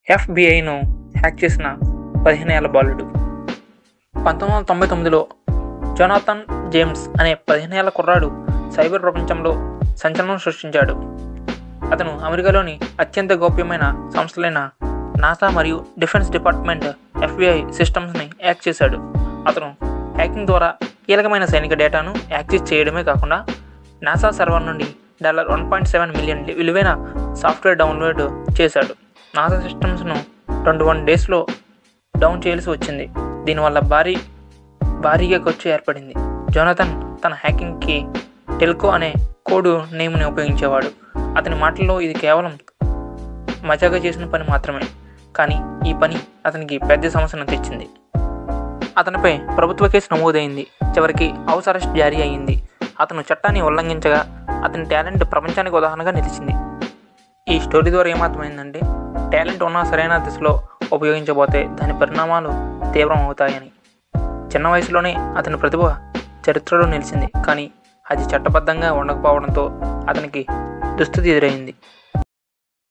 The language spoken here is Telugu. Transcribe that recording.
ఎఫ్బిఐను హ్యాక్ చేసిన 15 ఏళ్ల బాలుడు. 1999లో జోనాథన్ జేమ్స్ అనే 15 ఏళ్ల కుర్రాడు సైబర్ ప్రపంచంలో సంచలనం సృష్టించాడు. అతను అమెరికాలోని అత్యంత గోప్యమైన సంస్థలైన నాసా మరియు డిఫెన్స్ డిపార్ట్మెంట్ ఎఫ్బిఐ సిస్టమ్స్ని హ్యాక్ చేశాడు. అతను హ్యాకింగ్ ద్వారా కీలకమైన సైనిక డేటాను యాక్సెస్ చేయడమే కాకుండా నాసా సర్వర్ నుండి $1.7 మిలియన్ విలువైన సాఫ్ట్వేర్ డౌన్లోడ్ చేశాడు. నాసా సిస్టమ్స్ను 21 డేస్లో డౌన్ చేయాల్సి వచ్చింది. దీనివల్ల భారీగా ఖర్చు ఏర్పడింది. జోనాథన్ తన హ్యాకింగ్కి టెల్కో అనే కోడ్ నేమ్ని ఉపయోగించేవాడు. అతని మాటల్లో ఇది కేవలం మజాగా చేసిన పని మాత్రమే, కానీ ఈ పని అతనికి పెద్ద సమస్యను తెచ్చింది. అతనిపై ప్రభుత్వ కేసు నమోదైంది. చివరికి హౌస్ అరెస్ట్ జారీ అయ్యింది. అతను చట్టాన్ని ఉల్లంఘించగా అతని టాలెంట్ ప్రపంచానికి ఉదాహరణగా నిలిచింది. ఈ స్టోరీ ద్వారా ఏమర్థమైందంటే, టాలెంట్ ఉన్న సరైన దిశలో ఉపయోగించబోతే దాని పరిణామాలు తీవ్రం అవుతాయని. చిన్న వయసులోనే అతని ప్రతిభ చరిత్రలో నిలిచింది, కానీ అది చట్టబద్ధంగా ఉండకపోవడంతో అతనికి దుస్థితి ఎదురైంది.